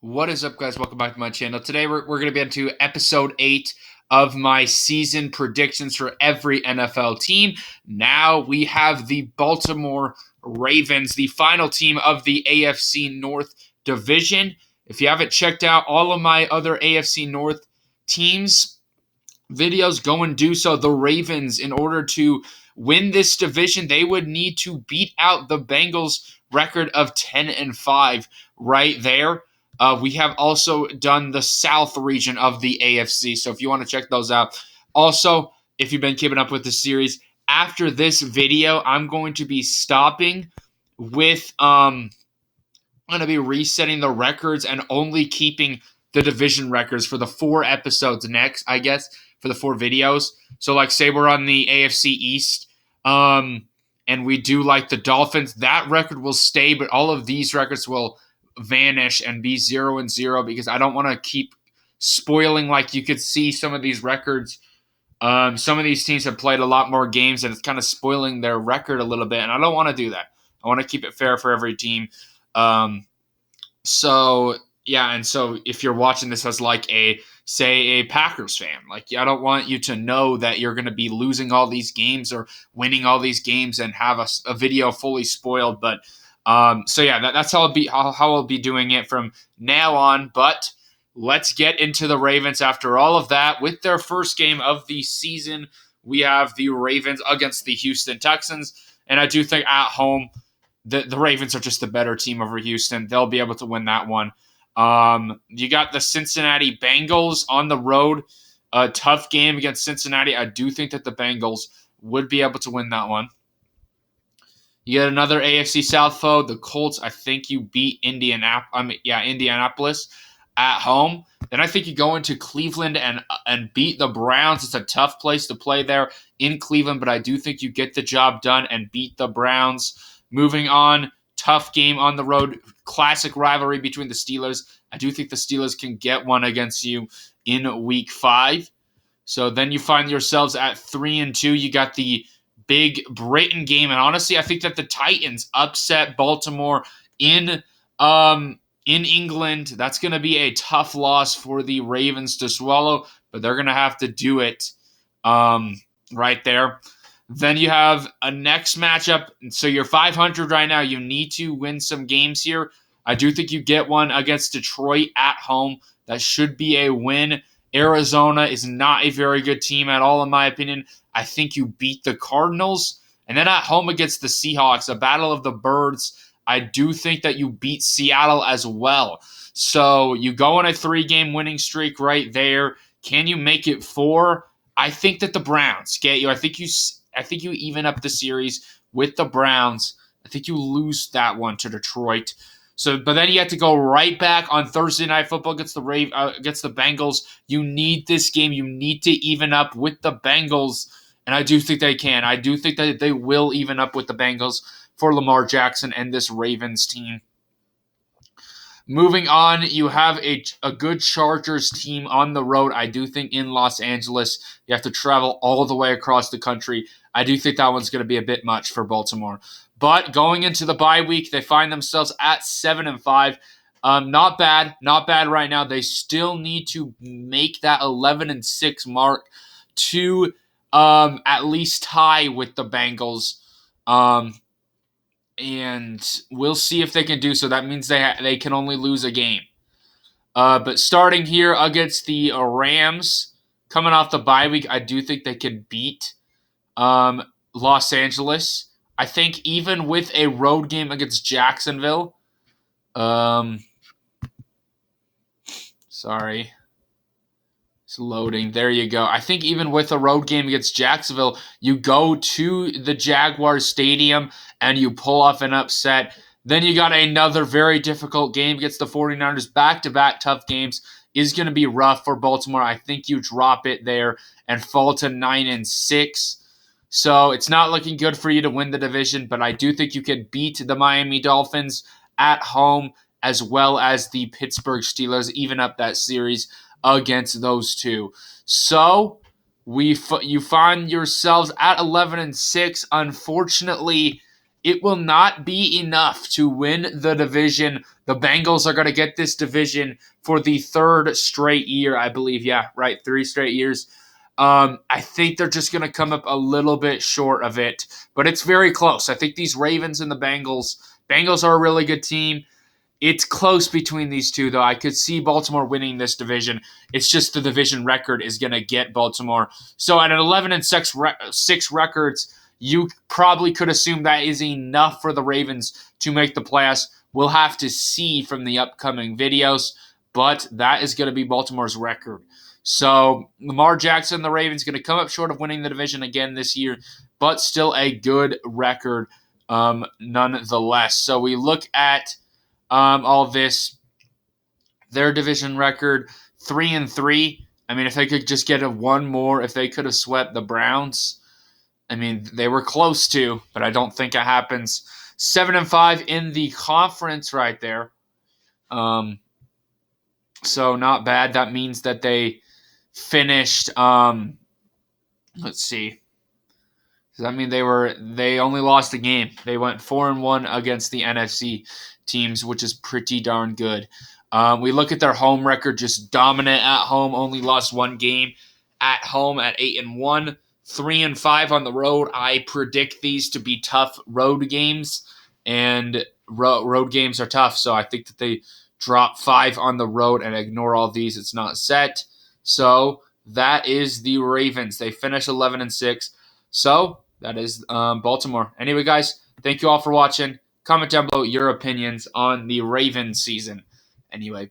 What is up, guys? Welcome back to my channel. Today, we're going to be into episode 8 of my season predictions for every NFL team. Now we have the Baltimore Ravens, the final team of the AFC North division. If you haven't checked out all of my other AFC North teams, videos, go and do so. The Ravens, in order to win this division, they would need to beat out the Bengals record of 10-5 right there. We have also done the South region of the AFC, so if you want to check those out. Also, if you've been keeping up with the series, after this video, I'm going to be stopping with I'm going to be resetting the records and only keeping the division records for the 4 episodes next, I guess, for the 4 videos. So, like, say we're on the AFC East, and we do, like, the Dolphins, that record will stay, but all of these records will vanish and be 0-0 because I don't want to keep spoiling. Like, you could see some of these records. Some of these teams have played a lot more games, and it's kind of spoiling their record a little bit, and I don't want to do that. I want to keep it fair for every team. So yeah, and so if you're watching this as like a Packers fan, like I don't want you to know that you're going to be losing all these games or winning all these games and have a video fully spoiled. But so yeah, that's how I'll be doing it from now on. But let's get into the Ravens after all of that. With their first game of the season, we have the Ravens against the Houston Texans, and I do think at home the Ravens are just the better team over Houston. They'll be able to win that one. You got the Cincinnati Bengals on the road. A tough game against Cincinnati. I do think that the Bengals would be able to win that one. You get another AFC South foe, the Colts. I think you beat Indianapolis at home. Then I think you go into Cleveland and beat the Browns. It's a tough place to play there in Cleveland, but I do think you get the job done and beat the Browns. Moving on, tough game on the road, classic rivalry between the Steelers. I do think the Steelers can get one against you in Week 5. So then you find yourselves at 3-2. You got the big Britain game, and honestly, I think that the Titans upset Baltimore in England. That's going to be a tough loss for the Ravens to swallow, but they're going to have to do it right there. Then you have a next matchup. So you're 500 right now. You need to win some games here. I do think you get one against Detroit at home. That should be a win. Arizona is not a very good team at all, in my opinion. I think you beat the Cardinals. And then at home against the Seahawks, a battle of the birds. I do think that you beat Seattle as well. So you go on a 3-game winning streak right there. Can you make it 4? I think that the Browns get you. I think you even up the series with the Browns. I think you lose that one to Detroit. So, but then you have to go right back on Thursday Night Football against the Bengals. You need this game. You need to even up with the Bengals, and I do think they can. I do think that they will even up with the Bengals for Lamar Jackson and this Ravens team. Moving on, you have a good Chargers team on the road. I do think in Los Angeles, you have to travel all the way across the country. I do think that one's going to be a bit much for Baltimore. But going into the bye week, they find themselves at 7-5. Not bad right now. They still need to make that 11-6 mark to at least tie with the Bengals. And we'll see if they can do so. That means they can only lose a game. But starting here against the Rams, coming off the bye week, I do think they can beat Los Angeles. I think even with a road game against Jacksonville, sorry, it's loading. There you go. I think even with a road game against Jacksonville, you go to the Jaguars Stadium and you pull off an upset. Then you got another very difficult game against the 49ers. Back-to-back tough games is going to be rough for Baltimore. I think you drop it there and fall to 9-6. So it's not looking good for you to win the division, but I do think you can beat the Miami Dolphins at home as well as the Pittsburgh Steelers, even up that series against those two. So you find yourselves at 11-6. Unfortunately, it will not be enough to win the division. The Bengals are going to get this division for the third straight year, I believe. Yeah, right, 3 straight years. I think they're just going to come up a little bit short of it, but it's very close. I think these Ravens and the Bengals are a really good team. It's close between these two, though. I could see Baltimore winning this division. It's just the division record is going to get Baltimore. So at an 11-6 records, you probably could assume that is enough for the Ravens to make the playoffs. We'll have to see from the upcoming videos, but that is going to be Baltimore's record. So Lamar Jackson, the Ravens, going to come up short of winning the division again this year, but still a good record nonetheless. So we look at all this, their division record 3-3. I mean, if they could just get one more, if they could have swept the Browns, I mean, they were close to, but I don't think it happens. 7-5 in the conference right there. So not bad. That means that they finished. Let's see. Does that mean they only lost a game? They went 4-1 against the NFC teams, which is pretty darn good. We look at their home record, just dominant at home. Only lost one game at home at 8-1, 3-5 on the road. I predict these to be tough road games, and road games are tough. So I think that they drop 5 on the road and ignore all these. It's not set. So that is the Ravens. They finish 11-6. So that is Baltimore. Anyway, guys, thank you all for watching. Comment down below your opinions on the Ravens season. Anyway,